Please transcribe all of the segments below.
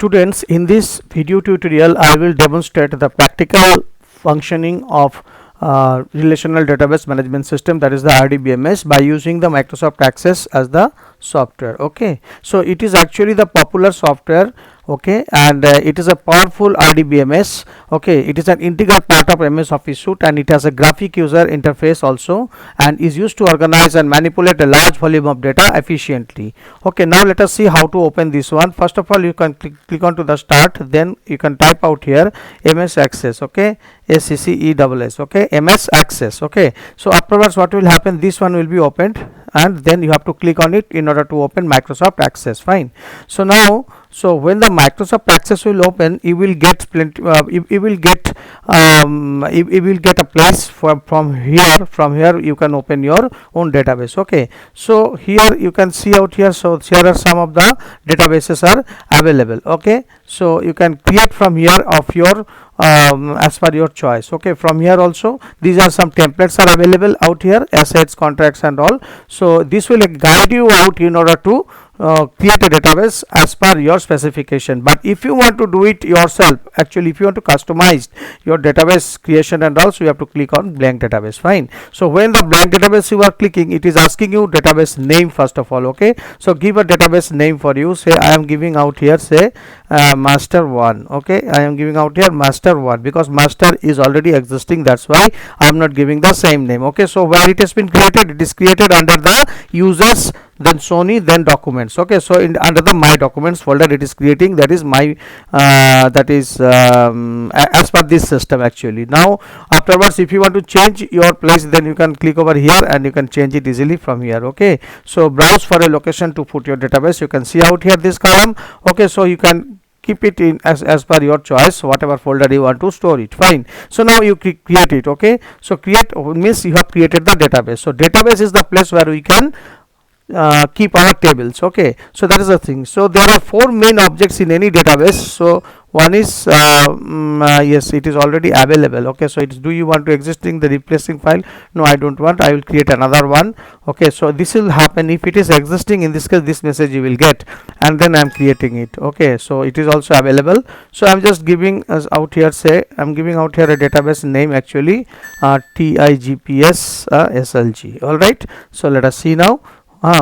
Students, in this video tutorial, I will demonstrate the practical functioning of relational database management system, that is the RDBMS, by using the Microsoft Access as the software. Okay, so it is actually the popular software. Okay, and it is a powerful RDBMS. Okay, it is an integral part of MS Office suite, and it has a graphic user interface also, and is used to organize and manipulate a large volume of data efficiently. Okay, now let us see how to open this one. First of all, you can click on to the start, then you can type out here MS Access. Okay, ACCESS. Okay, MS Access. Okay, so afterwards what will happen, this one will be opened, and then you have to click on it in order to open Microsoft Access. Fine. So now, so when the Microsoft Access will open, you will get plenty, you will get a place from here you can open your own database. Okay, so here you can see out here, so here are some of the databases are available. Okay, so you can create from here of your as per your choice. Okay, from here also these are some templates are available out here, assets, contracts and all. So this will guide you out in order to create a database as per your specification. But if you want to do it yourself, actually if you want to customize your database creation and also, you have to click on blank database. Fine. So when the blank database you are clicking, it is asking you database name first of all. Okay, so give a database name for you. Say I am giving out here, say master 1. Okay, I am giving out here master 1 because master is already existing, that's why I am not giving the same name. Okay, so where it has been created, it is created under the users, then Sony, then documents. Okay, so under the my documents folder it is creating, that is my as per this system actually. Now afterwards, if you want to change your place, then you can click over here and you can change it easily from here. Okay, so browse for a location to put your database. You can see out here this column. Okay, so you can keep it in as per your choice, whatever folder you want to store it. Fine. So now you create it. Okay, so create means you have created the database. So database is the place where we can keep our tables. Okay, so that is the thing. So there are 4 main objects in any database. So one is yes, it is already available. Okay, so it's, do you want to existing the replacing file? No, I don't want, I will create another one. Okay, so this will happen if it is existing. In this case, this message you will get, and then I'm creating it. Okay, so it is also available. So I'm just giving us out here, say I'm giving out here a database name actually, TIGPS SLG. All right, so let us see now.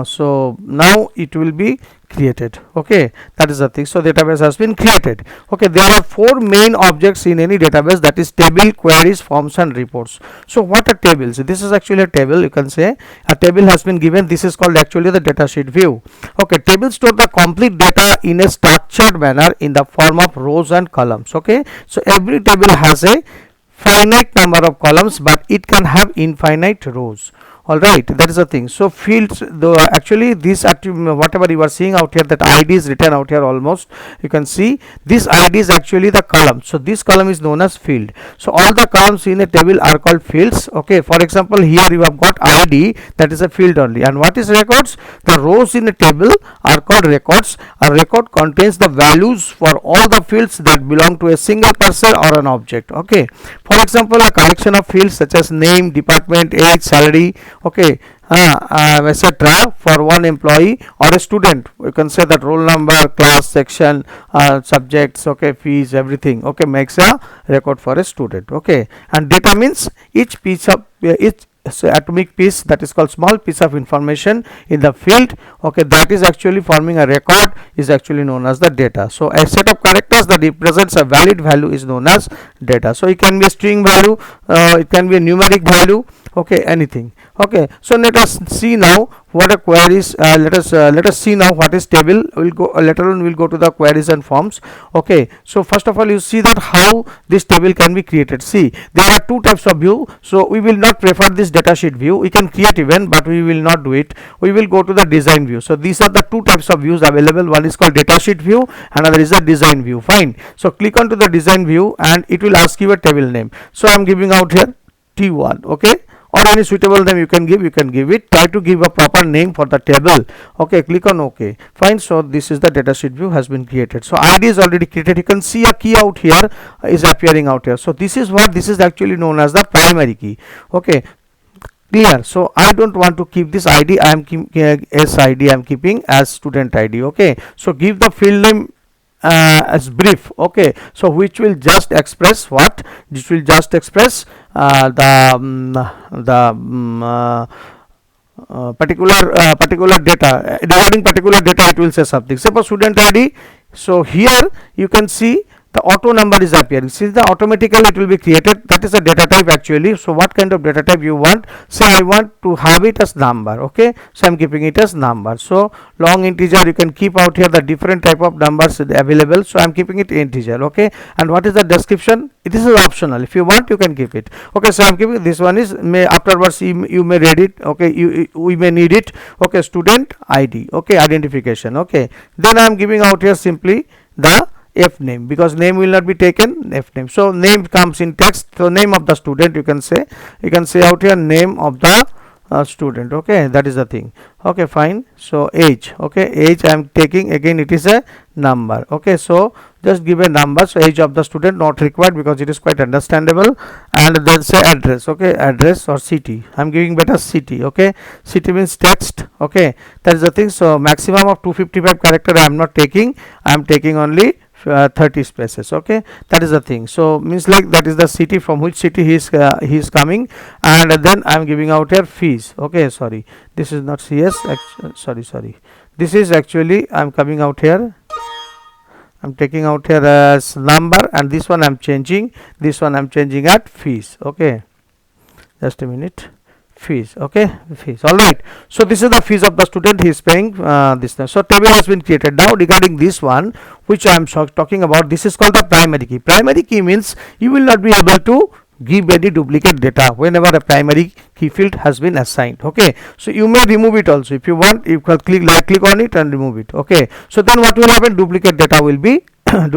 So now it will be created. Okay, that is the thing. So database has been created. Okay, there are 4 main objects in any database, that is table, queries, forms and reports. So what are tables? This is actually a table. You can say a table has been given. This is called actually the datasheet view. Okay, tables store the complete data in a structured manner in the form of rows and columns. Okay, so every table has a finite number of columns, but it can have infinite rows. All right, that is the thing. So fields, though actually this whatever you are seeing out here, that ID is written out here almost, you can see this ID is actually the column. So this column is known as field. So all the columns in a table are called fields. Okay, for example, here you have got ID, that is a field only. And what is records? The rows in a table are called records. A record contains the values for all the fields that belong to a single person or an object. Okay, for example, a collection of fields such as name, department, age, salary, okay, etc. for one employee or a student. You can say that roll number, class, section, subjects, okay, fees, everything. Okay, makes a record for a student. Okay, and data means each piece of each atomic piece, that is called small piece of information in the field. Okay, that is actually forming a record, is actually known as the data. So a set of characters that represents a valid value is known as data. So it can be a string value, it can be a numeric value. Okay, anything. Okay, so let us see now what a queries. Let us see now what is table. We'll go later on. We'll go to the queries and forms. Okay, so first of all, you see that how this table can be created. See, there are 2 types of view. So we will not prefer this datasheet view. We can create even, but we will not do it. We will go to the design view. So these are the 2 types of views available. One is called datasheet view, another is a design view. Fine. So click on to the design view, and it will ask you a table name. So I'm giving out here T1. Okay, or any suitable name you can give it. Try to give a proper name for the table. Okay, click on OK. Fine. So this is the datasheet view has been created. So ID is already created. You can see a key out here is appearing out here. So this is what, this is actually known as the primary key. Okay, clear. So I don't want to keep this ID. I am keeping as ID, I am keeping as student ID. Okay, so give the field name as brief. Okay, so which will just express what? This will just express particular data. Regarding particular data it will say something. Suppose student ID. So here you can see the auto number is appearing. Since the automatically it will be created, that is a data type actually. So what kind of data type you want? Say I want to have it as number. Okay, so I'm keeping it as number. So long integer, you can keep out here the different type of numbers available. So I'm keeping it integer. Okay, and what is the description? This is optional. If you want, you can keep it. Okay, so I'm keeping this one is may afterwards you may read it. Okay, we may need it. Okay, student ID. Okay, identification. Okay, then I'm giving out here simply the F name, because name will not be taken. F name, so name comes in text. So name of the student, you can say out here name of the student. Okay, that is the thing. Okay, fine. So age. Okay, age I am taking, again it is a number. Okay, so just give a number. So age of the student not required because it is quite understandable. And then say address. Okay, address or city, I am giving better city. Okay, city means text. Okay, that is the thing. So maximum of 255 character I am not taking, I am taking only 30 spaces. Okay, that is the thing. So means like that is the city, from which city he is coming. And then I am giving out here fees. Okay, sorry, this is not CS, sorry, this is actually I am coming out here, I'm taking out here as number, and this one I'm changing, at fees. Okay, just a minute, fees. Okay, fees. All right, so this is the fees of the student, he is paying this time. So table has been created. Now regarding this one which I am talking about, this is called the primary key. Primary key means you will not be able to give any duplicate data whenever a primary key field has been assigned. Okay, so you may remove it also if you want. You can click on it and remove it. Okay, so then what will happen? Duplicate data will be can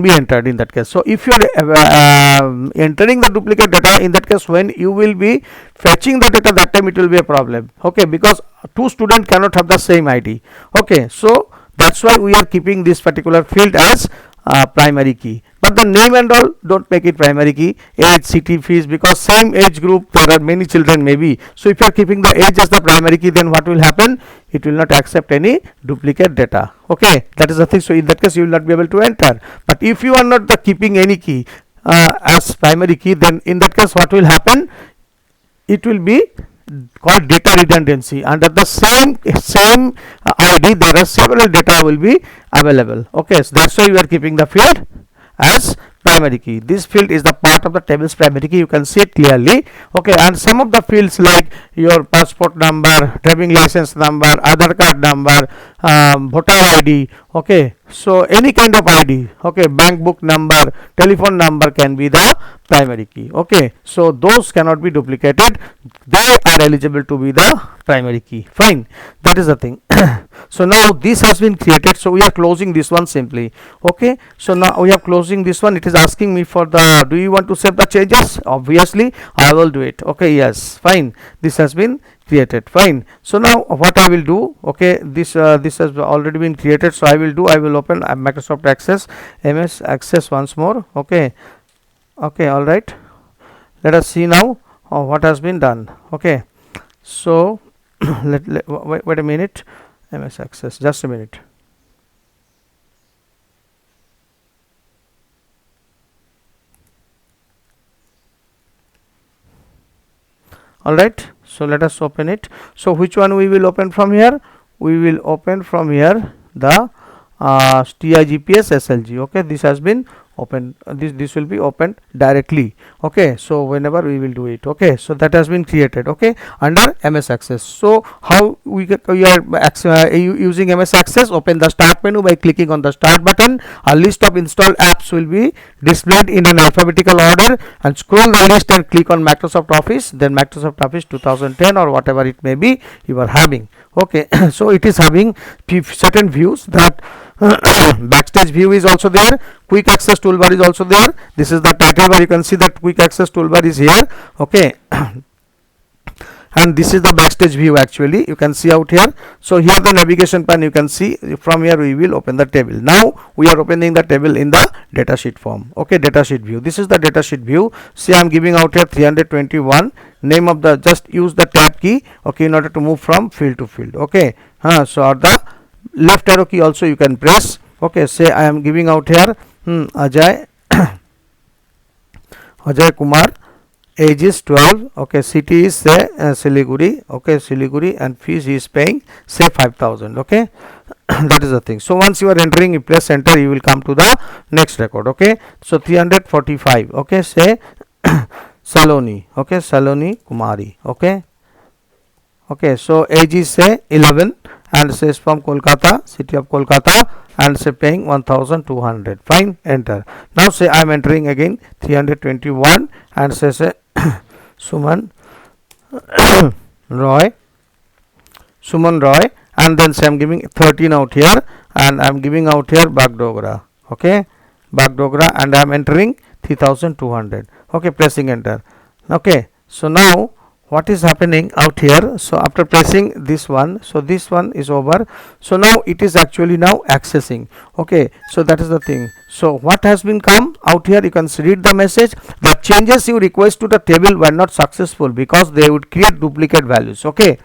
be entered in that case. So if you are entering the duplicate data, in that case when you will be fetching the data, that time it will be a problem. Okay, because two students cannot have the same ID. Okay, so that's why we are keeping this particular field as primary key, but the name and all don't make it primary key. Age, city, fees, because same age group there are many children maybe. So if you are keeping the age as the primary key, then what will happen? It will not accept any duplicate data. Okay, that is the thing. So in that case you will not be able to enter. But if you are not keeping any key as primary key, then in that case what will happen? It will be called data redundancy. Under the same ID there are several data will be available. Okay, so that's why you are keeping the field as primary key. This field is the part of the table's primary key, you can see it clearly. Okay, and some of the fields like your passport number, driving license number, Aadhaar card number, voter ID. Okay, so any kind of ID. Okay, bank book number, telephone number can be the primary key. Okay, so those cannot be duplicated, they are eligible to be the primary key. Fine, that is the thing. So now this has been created, so we are closing this one simply. Okay, so now we are closing this one. It is asking me for the, do you want to save the changes? Obviously I will do it. Okay, yes, fine, this has been created. Fine, so now what I will do, okay, this has already been created, so I will open Microsoft Access, MS Access once more. Okay, all right, let us see now what has been done. Okay, so wait a minute, MS Access, just a minute. All right, so let us open it. So which one we will open from here? We will open from here the TIGPS SLG. Okay, this has been open, this will be opened directly. Okay, so whenever we will do it. Okay, so that has been created. Okay, under MS Access. So how we are using MS Access? Open the start menu by clicking on the start button. A list of installed apps will be displayed in an alphabetical order, and scroll the list and click on Microsoft Office, then Microsoft Office 2010 or whatever it may be you are having. Okay, so it is having certain views, that backstage view is also there, quick access toolbar is also there. This is the title bar, you can see that quick access toolbar is here. Okay, and this is the backstage view actually, you can see out here. So here the navigation pane, you can see. From here we will open the table. Now we are opening the table in the datasheet form. Okay, datasheet view, this is the datasheet view. See, I am giving out here 321, name of the, just use the tab key, okay, in order to move from field to field. Okay, so the left arrow key also you can press. Okay, say I am giving out here Ajay Ajay Kumar, age is 12. Okay, city is say Siliguri. Okay, Siliguri, and fees he is paying say 5,000. Okay, that is the thing. So once you are entering, you press enter, you will come to the next record. Okay, so 345. Okay, say Saloni. Okay, Saloni Kumari. Okay, okay, so age is say 11 and says from Kolkata, city of Kolkata, and say paying 1,200. Fine, enter. Now say I am entering again 321 and say Suman Roy, Suman Roy, and then say I am giving 13 out here, and I am giving out here Bagdogra. Okay, Bagdogra, and I am entering 3,200. Okay, pressing enter. Okay, so now what is happening out here? So after pressing this one, so this one is over. So now it is actually now accessing. Okay, so that is the thing. So what has been come out here, you can read the message. The changes you request to the table were not successful because they would create duplicate values. Okay,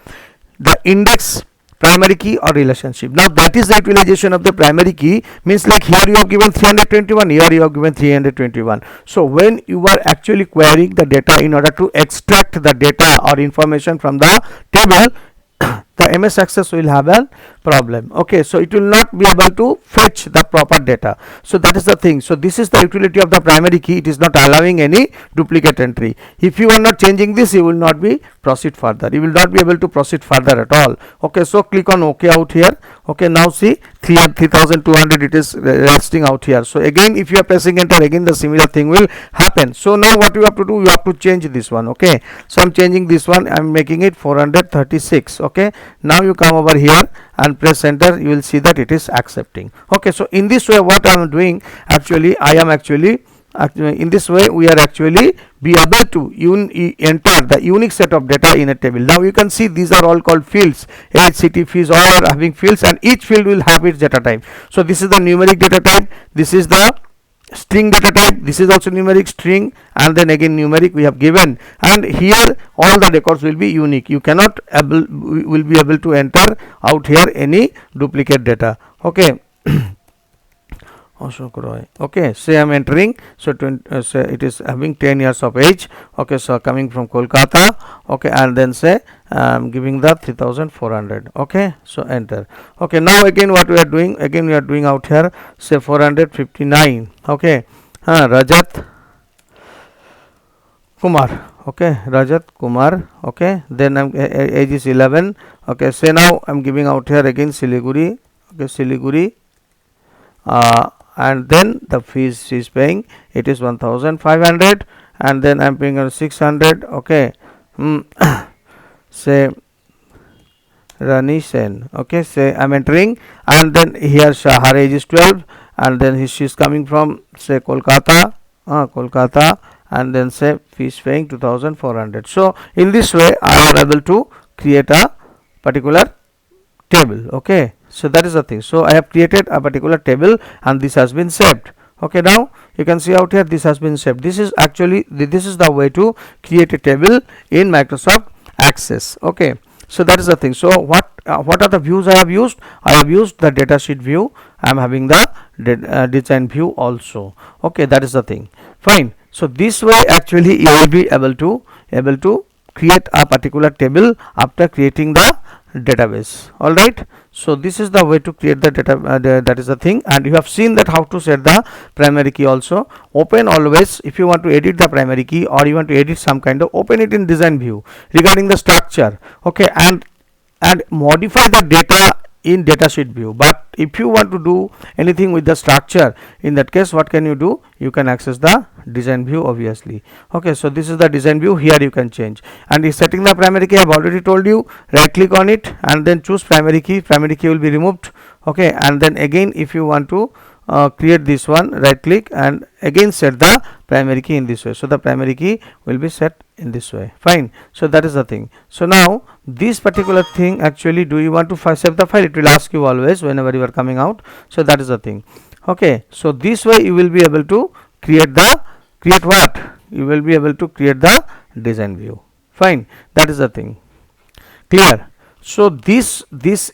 the index, primary key or relationship. Now that is the utilization of the primary key, means like here you have given 321, here you have given 321. So when you are actually querying the data in order to extract the data or information from the table, the MS Access will have a problem. Okay, so it will not be able to fetch the proper data. So that is the thing. So this is the utility of the primary key. It is not allowing any duplicate entry. If you are not changing this, you will not be proceed further. You will not be able to proceed further at all. Okay, so click on OK out here. Okay, now see 3,200 it is resting out here. So again, if you are pressing enter, again the similar thing will happen. So now what you have to do, you have to change this one. Okay, so I'm changing this one. I'm making it 436. Okay, now you come over here and press enter, you will see that it is accepting. Okay, so in this way what I am doing, actually I am actually in this way we are actually be able to enter the unique set of data in a table. Now you can see these are all called fields. Age, city, fees, all are having fields, and each field will have its data type. So this is the numeric data type, this is the string data type, this is also numeric string, and then again numeric we have given, and here all the records will be unique. You cannot will be able to enter out here any duplicate data. Okay. Ashok Roy. Okay, say I am entering, so say it is having 10 years of age. Okay, so coming from Kolkata. Okay, and then say I am giving the 3,400. Okay, so enter. Okay, now again what we are doing, again we are doing out here say 459. Okay, Rajat Kumar. Okay, Rajat Kumar. Okay, then age is 11. Okay, say now I am giving out here again Siliguri. Okay, Siliguri. And then the fees she is paying, it is 1,500, and then I am paying her 600. Okay, say Rani Sen. Okay, say I am entering, and then here her age is 12, and then she is coming from say Kolkata, Kolkata, and then say fees paying 2,400. So in this way I am able to create a particular table. Okay, so that is the thing. So I have created a particular table and this has been saved. Okay, now you can see out here this has been saved. This is actually this is the way to create a table in Microsoft Access. Okay, so that is the thing. So what are the views I have used? I have used the datasheet view. I am having the design view also. Okay, that is the thing. Fine. So this way actually you will be able to create a particular table after creating the database. All right, so this is the way to create the data, that is the thing. And you have seen that how to set the primary key also. Open always, if you want to edit the primary key or you want to edit some kind of, open it in design view regarding the structure. Okay, and modify the data in datasheet view. But if you want to do anything with the structure, in that case what can you do? You can access the design view obviously. Okay, so this is the design view. Here you can change, and is setting the primary key I have already told you. Right click on it and then choose primary key. Primary key will be removed. Okay, and then again if you want to create this one, right click and again set the primary key in this way. So the primary key will be set in this way. Fine, so that is the thing. So now this particular thing, actually do you want to save the file? It will ask you always whenever you are coming out. So that is the thing. Okay, so this way you will be able to create what? You will be able to create the design view. Fine, that is the thing. Clear? So this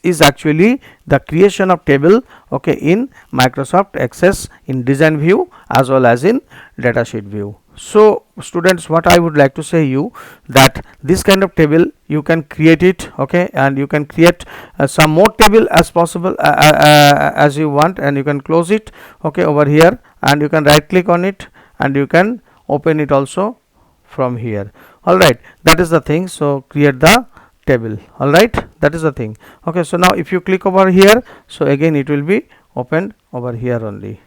is actually the creation of table, okay, in Microsoft Access in design view as well as in datasheet view. So students, what I would like to say you that this kind of table you can create it, okay, and you can create some more table as possible as you want, and you can close it, okay, over here, and you can right click on it and you can open it also from here. All right, that is the thing. So create the table. All right, that is the thing. Okay, so now if you click over here, so again it will be opened over here only.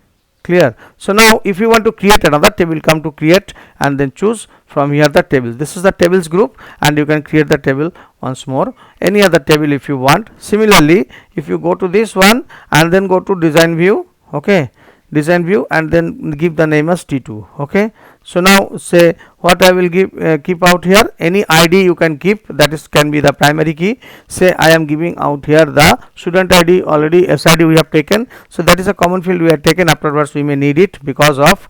Clear? So now if you want to create another table, come to create and then choose from here the table. This is the tables group, and you can create the table once more, any other table if you want. Similarly, if you go to this one and then go to design view, okay, design view, and then give the name as T2. okay. So now say what I will give, keep out here any ID you can keep, that is can be the primary key. Say I am giving out here the student ID, already SID we have taken, so that is a common field we have taken. Afterwards we may need it because of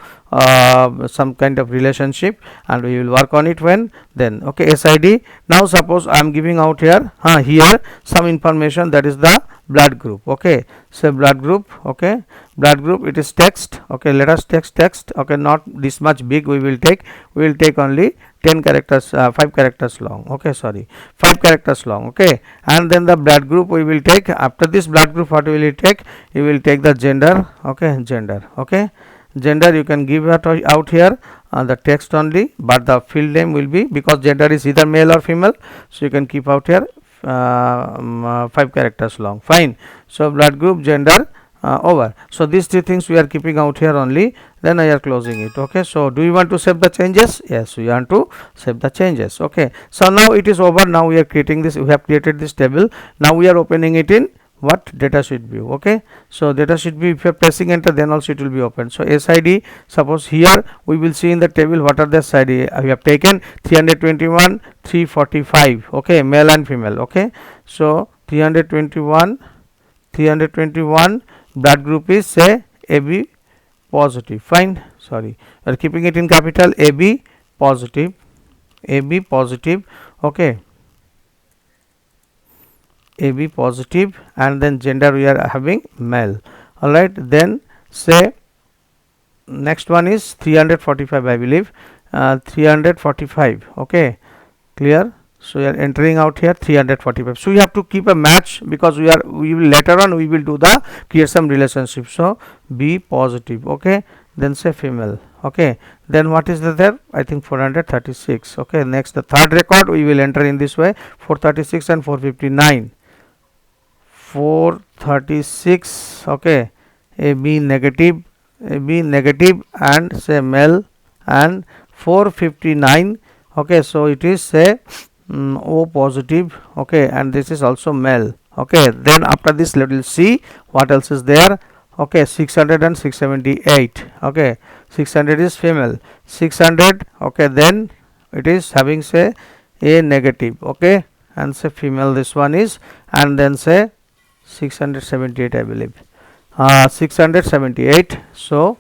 some kind of relationship, and we will work on it when then. Okay, SID. Now suppose I am giving out here here some information, that is the blood group. Okay, so blood group, okay, blood group, it is text. Okay, let us text. Okay, not this much big we will take only 10 characters, 5 characters long. Okay, sorry, 5 characters long. Okay, and then the blood group we will take. After this blood group, what will you take? You will take the gender. Okay, gender. Okay, gender you can give it out here the text only, but the field name will be, because gender is either male or female, so you can keep out here 5 characters long. Fine. So blood group, gender, over. So these three things we are keeping out here only, then I are closing it. Okay, so do you want to save the changes? Yes, we want to save the changes. Okay, so now it is over. Now we are creating this, we have created this table. Now we are opening it in what? Datasheet view. Okay, so datasheet view, if you are pressing enter, then also it will be open. So SID, suppose here we will see in the table what are the SID we have taken: 321, 345. Okay, male and female. Okay, so 321 blood group is say AB positive. Fine, sorry, we are keeping it in capital, AB positive. Okay, AB positive, and then gender we are having male. All right, then say next one is 345, I believe, 345. Okay, clear? So we are entering out here 345. So we have to keep a match, because we will later on we will do the create some relationship. So B positive. Okay, then say female. Okay, then what is there? I think 436. Okay, next the third record we will enter in this way: 436 and 459. 436. Okay, AB negative, and say male, and 459. Okay, so it is say O positive. Okay, and this is also male. Okay, then after this let us see what else is there. Okay, 600 and 678. Okay, 600 is female, 600. Okay, then it is having say A negative. Okay, and say female this one is, and then say 678, I believe, 678. So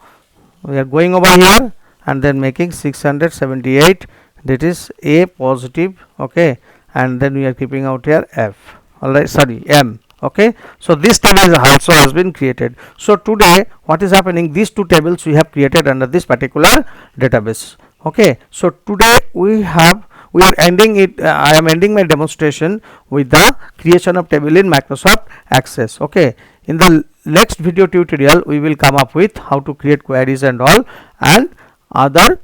we are going over here and then making 678, that is A positive. Okay, and then we are keeping out here F. All right, sorry, M. Okay, so this table also has been created. So today what is happening, these two tables we have created under this particular database. Okay, so today we are ending it. I am ending my demonstration with the creation of table in Microsoft Access. Okay, in the next video tutorial we will come up with how to create queries and all, and other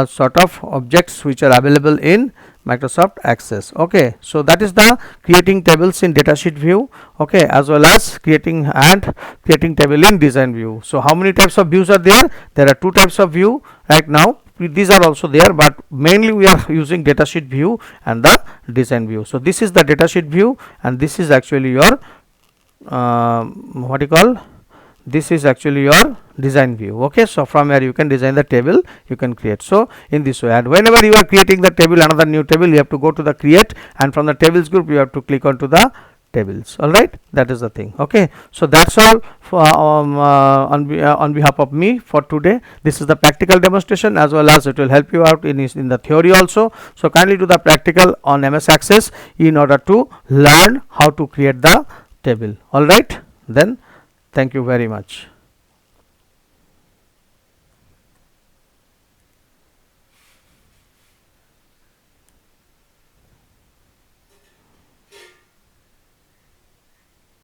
sort of objects which are available in Microsoft Access. Okay, so that is the creating tables in datasheet view. Okay, as well as creating table in design view. So how many types of views are there? There are two types of view right now. These are also there, but mainly we are using datasheet view and the design view. So this is the datasheet view, and this is actually your what you call, this is actually your design view. Okay, so from here you can design the table, you can create. So in this way, and whenever you are creating the table, another new table, you have to go to the create, and from the tables group you have to click on to the tables. All right, that is the thing. Okay, so that's all for on behalf of me for today. This is the practical demonstration, as well as it will help you out in the theory also. So kindly do the practical on MS Access in order to learn how to create the table. All right, then thank you very much.